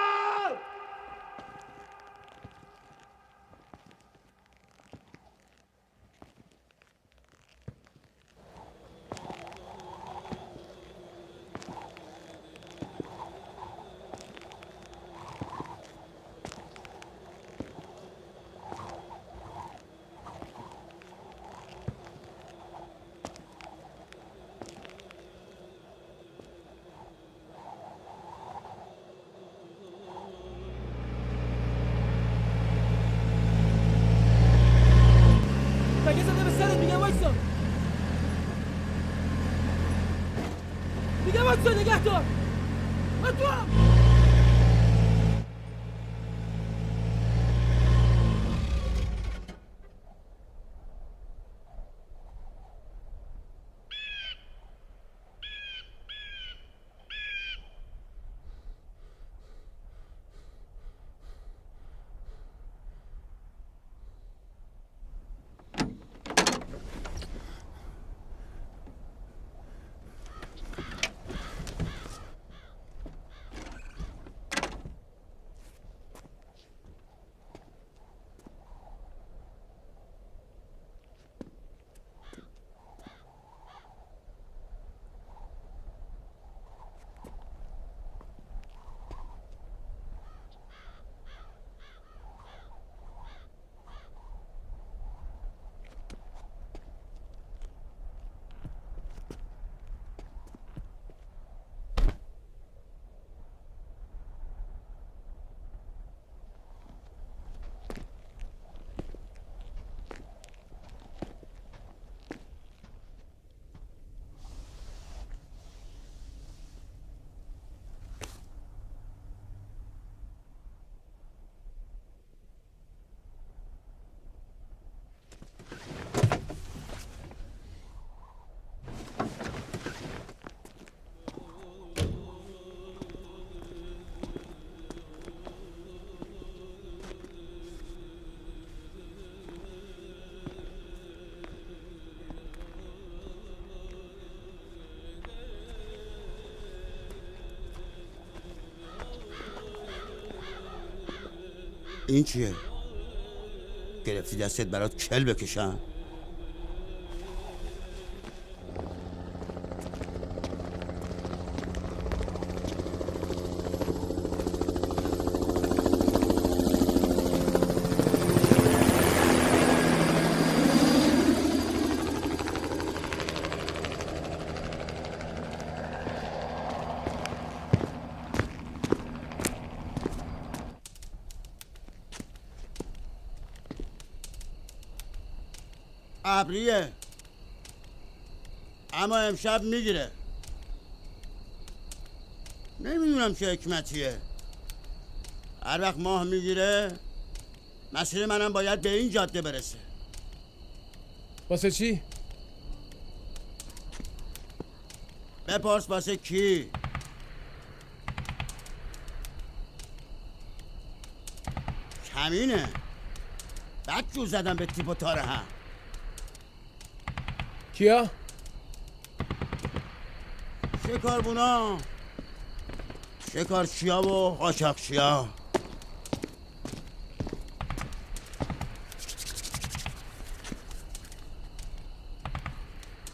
S17: مگه زده به سرت میگم وایسا. میگم وایسا نگه دار. من تو هم.
S9: این چیه؟ گرفتی دستت برات کل بکشم؟ ابریه اما امشب میگیره. نمیدونم چه حکمتیه. هر وقت ماه میگیره مسیر منم باید به این جاده برسه.
S17: واسه چی؟
S9: بپرس واسه کی؟ کمینه. بعد جو زدم به تیپ و تاره هم.
S17: کیا؟
S9: شکاربونا، شکارچیا و قاچاقچیا.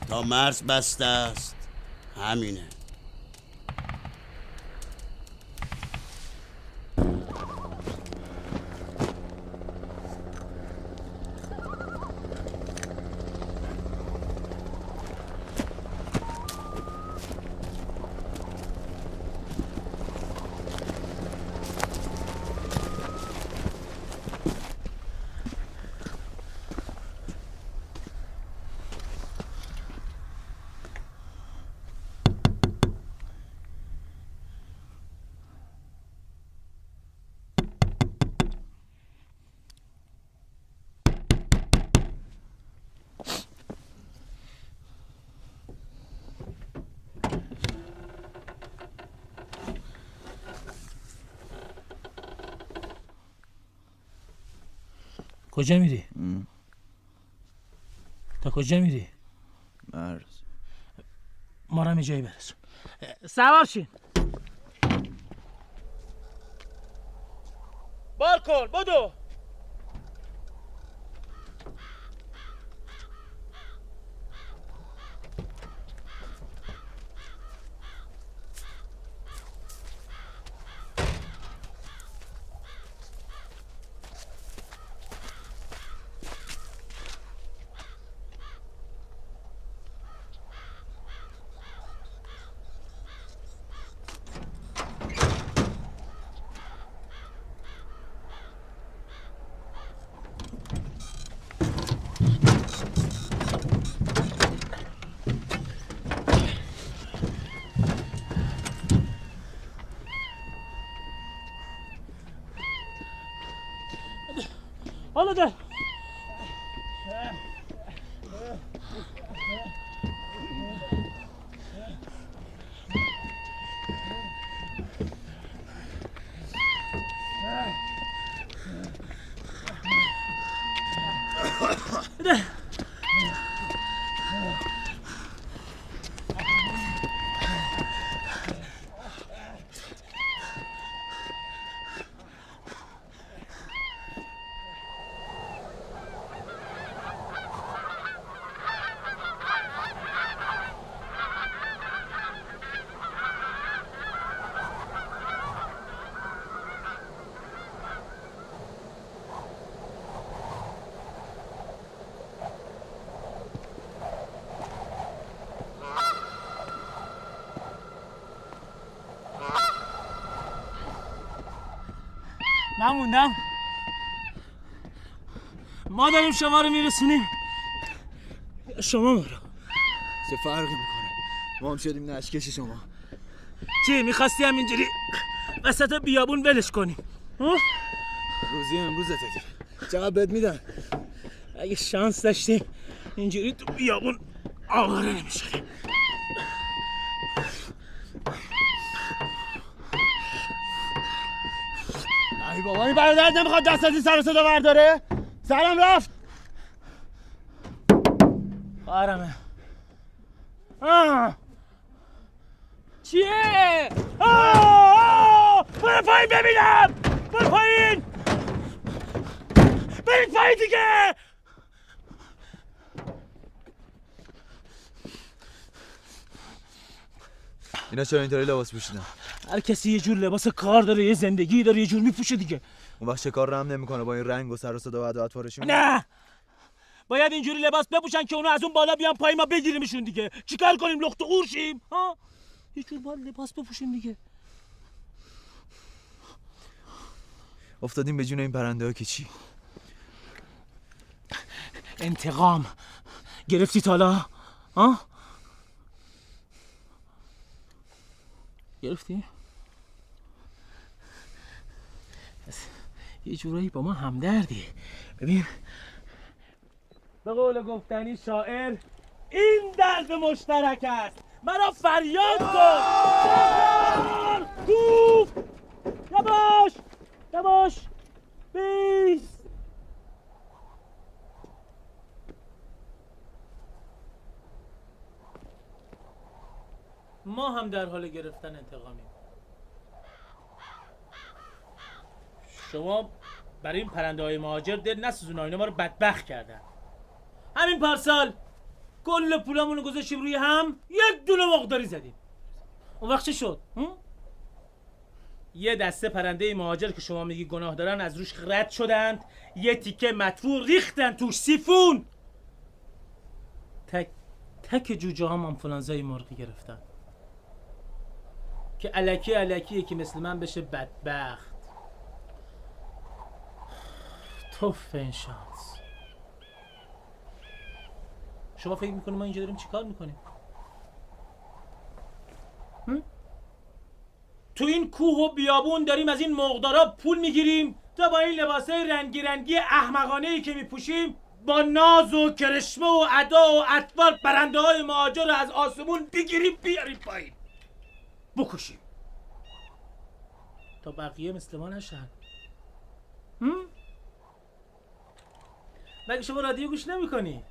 S9: تا مرز بسته است همینه.
S7: کجا میری؟ تا کجا میری؟
S2: مرز.
S7: ما رو هم جایی برسون. سوار شین. بار کن بدو. حالا ده من موندم. ما داریم شما رو میرسونیم، شما ما رو.
S2: چه فرقی میکنه؟ ما هم شدیم نشکش شما.
S7: چی میخواستی همینجوری وسط بیابون ولش کنیم؟
S2: روزی امروزته که چقدر بهت میدن؟
S7: اگه شانس داشتیم اینجوری تو بیابون آواره نمیشدیم.
S9: ای بابا این برادرت نمیخواد دست از این سر و صدا برداره؟ سرم رفت.
S7: خواهرمه. چیه؟ برو پایین ببینم. برو پایین.
S20: برید پایین دیگه.
S16: اینا چرا اینطوری لباس پوشیدن؟
S20: هر کسی یه جور لباس کار داره، یه زندگی داره، یه جور میپوشه دیگه.
S16: اون وقت شکار رحم نمیکنه با این رنگ و سر و صدا و ادوات فارشون؟
S20: نه، باید اینجوری لباس بپوشن که اونا از اون بالا بیان پایین ما بگیریمشون دیگه. چیکار کنیم؟ لخت و قورشیم؟ ها؟ یه جور باید لباس بپوشیم دیگه.
S16: افتادیم به جون این پرنده ها که چی؟
S20: انتقام گرفتی تالا؟ ها؟ گرفتی؟ یه جورایی با ما همدردی. ببین به قول گفتنی شاعر این درد مشترک است، مرا فریاد کن. کوف نباش بیست. ما هم در حال گرفتن انتقامیم. شما برای این پرنده های مهاجر دل نسوزون، اینا ما رو بدبخت کردن. همین پارسال کل پولامونو گذاشتیم روی هم، یک دونه مقداری زدیم. اون وقت چه شد؟ یه دسته پرنده مهاجر که شما میگی گناه دارن از روش رد شدند، یه تیکه مطفور ریختن توش سیفون. تک جوجه هم آنفولانزای مرغی گرفتن که الکی که مثل من بشه بدبخت. توف این شانس. شما فکر میکنید ما اینجا داریم چیکار میکنیم؟ تو این کوه و بیابون داریم از این مرغدارا پول میگیریم تا با این لباسای رنگی احمقانه‌ای که میپوشیم با ناز و کرشمه و ادا و اطوار پرنده های مهاجر رو از آسمون بگیریم بیاریم پایین بکشیم تا بقیه مثل ما نشن. مگه شما رادیو گوش نمی کنی؟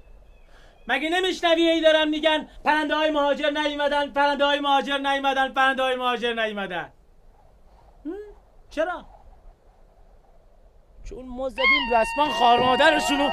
S20: مگه نمیشنوی ای دارن میگن پرنده های مهاجر نیومدن، پرنده های مهاجر نیومدن، پرنده های مهاجر نیومدن؟ چرا؟ چون ما زدیم رسما خار مادرشونو.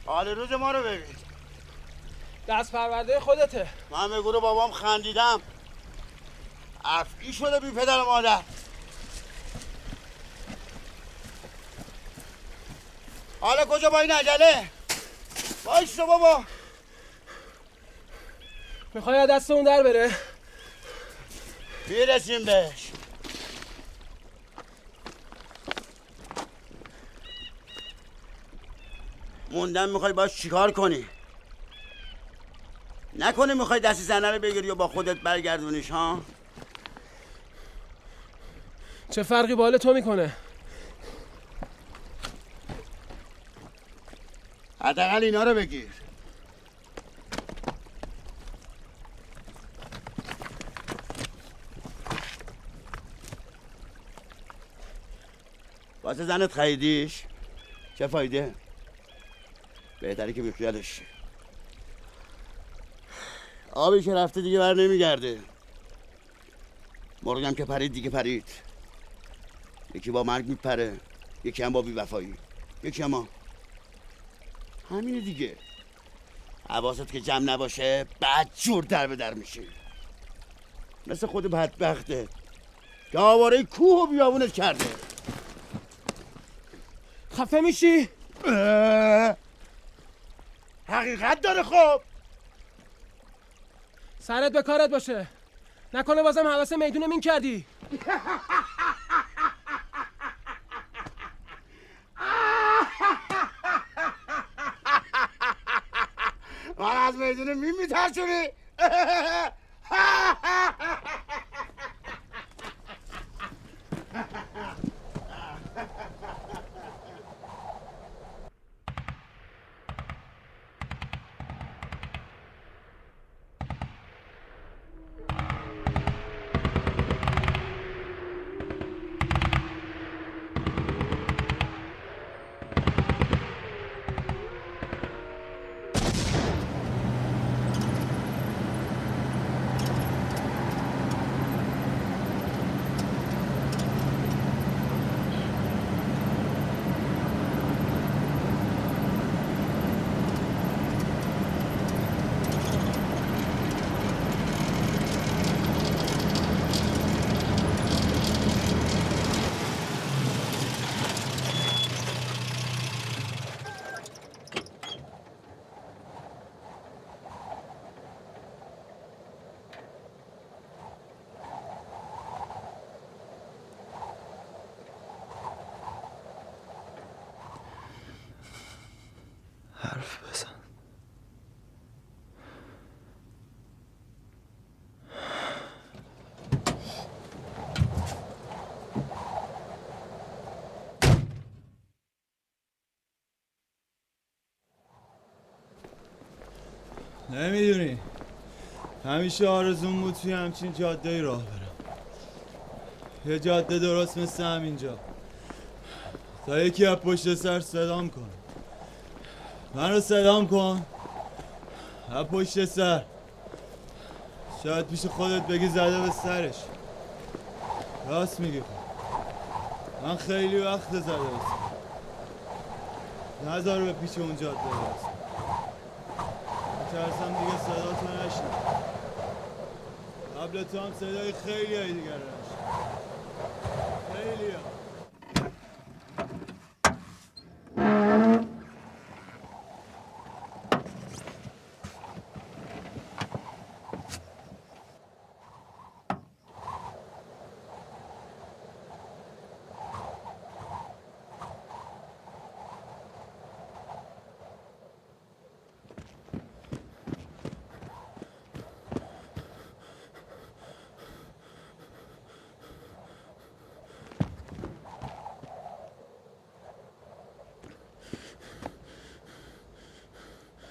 S9: حال روز ما رو ببین.
S17: دست پرورده خودته.
S9: من به گروه بابام خندیدم، افعی شده بی پدر مادر. حالا کجا با این عجله؟ بایستا بابا.
S17: میخوای دست اون در بره؟
S9: میرسیم بهش. موندن میخوای باش چیکار کنی؟ نکنه میخوای دستی زنه رو بگیری و با خودت برگردونیش ها؟
S17: چه فرقی با حال تو میکنه؟
S9: حداقل اینا رو بگیر. واسه زنت خریدیش؟ چه فایده؟ بهتره که بیخیالش شی. آبی که رفته دیگه بر نمیگرده. مرغم که پرید دیگه پرید. یکی با مرگ میپره، یکی هم با بیوفایی، یکی هم همینه دیگه. حواست که جمع نباشه بعد جور در به در میشی. مثل خود بدبخته که آواره کوه و بیابونت کرده.
S17: خفه میشی؟
S9: حقیقت داره. خب
S17: سرت به کارت باشه، نکنه بازم حواس میدون مین کردی.
S9: من از میدون مین میترسونی؟
S2: حرف بزن.
S3: نمیدونی همیشه آرزوم بود توی همچین جاده راه برم. یه جاده درست مثل همینجا، تا یکی از پشت سر صدام کنه. من رو صدام کن از پشت سر. شاید پیش خودت بگی زده به سرش. راست میگی. من خیلی وقت زده به سر. نذار به پیش اون جاده برسم. میترسم دیگه صدا تو نشنم. قبل تو هم صدای خیلی های دیگر رو نشنم. خیلی ها.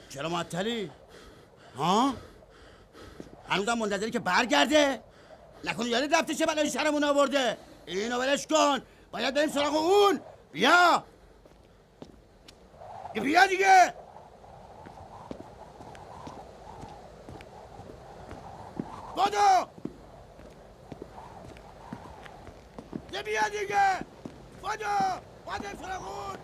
S9: چرا معطلی؟ ها؟ هنوزم منتظری که برگرده؟ نکنه یادت رفته چه بلایی سرمون آورده؟ اینو ولش کن. باید بریم سراغ اون. بیا بیا دیگه. بادو بیا دیگه. بادو باید بریم سراغ اون.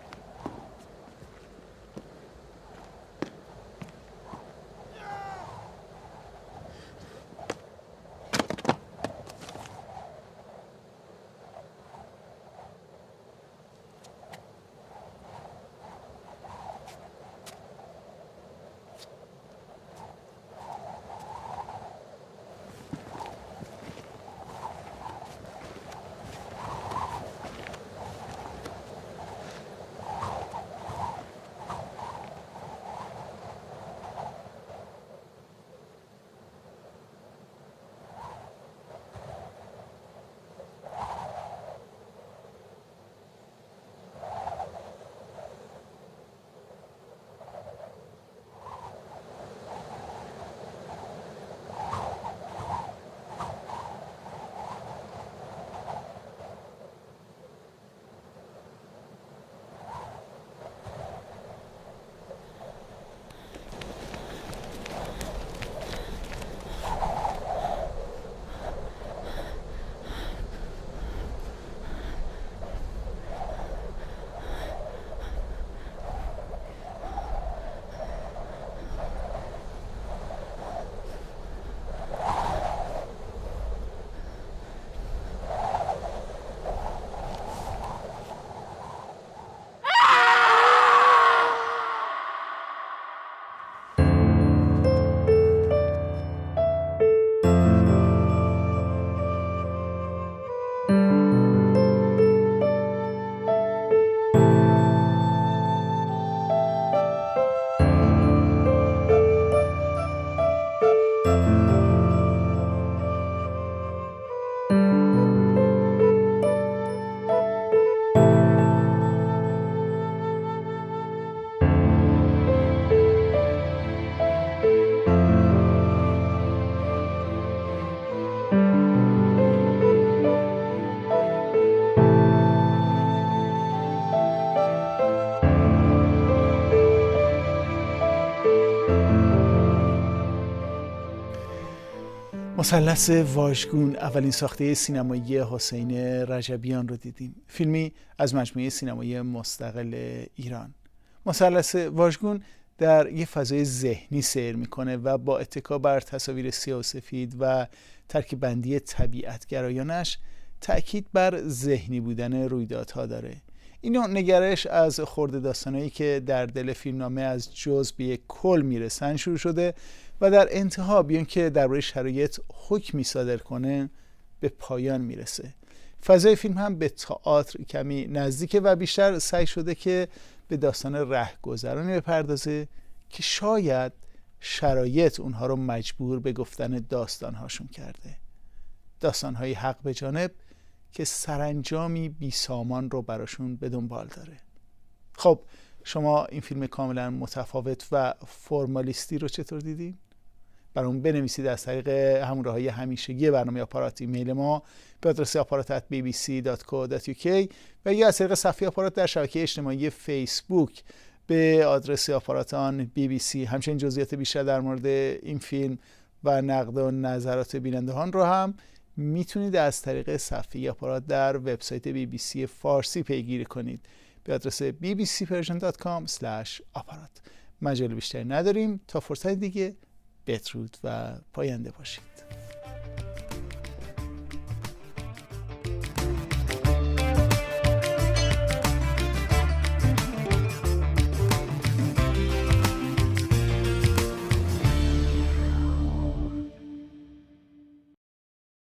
S1: مثلث واژگون اولین ساخته سینمایی حسین رجبیان رو دیدیم. فیلمی از مجموعه سینمایی مستقل ایران. مثلث واژگون در یه فضای ذهنی سیر میکنه و با اتکا بر تصاویر سیاه و سفید و ترکیب بندی طبیعتگرایانش تأکید بر ذهنی بودن رویدادها داره. این نوع نگرش از خرده داستانایی که در دل فیلمنامه از جزء به یک کل میرسن شروع شده و در انتها بیان که درباره شرایط حکمی صادر کنه به پایان میرسه. فضای فیلم هم به تئاتر کمی نزدیکه و بیشتر سعی شده که به داستان رهگذرانی بپردازه که شاید شرایط اونها رو مجبور به گفتن داستانهاشون کرده. داستانهای حق به جانب که سرانجامی بی سامان رو براشون به دنبال داره. خب شما این فیلم کاملا متفاوت و فرمالیستی رو چطور دیدین؟ برامون بنویسید از طریق همون راههای همیشگی برنامه آپارات ایمیل ما به آدرس aparat@bbc.co.uk و یا از طریق صفحه آپارات در شبکه اجتماعی فیسبوک به آدرس آپاراتان BBC. همچنین جزئیات بیشتر در مورد این فیلم و نقد و نظرات بینندگان رو هم میتونید از طریق صفحه آپارات در وبسایت BBC فارسی پیگیری کنید به آدرس bbcpersian.com/aparat. مجال بیشتری نداریم تا فرصت دیگه. بدرود و پاینده باشید.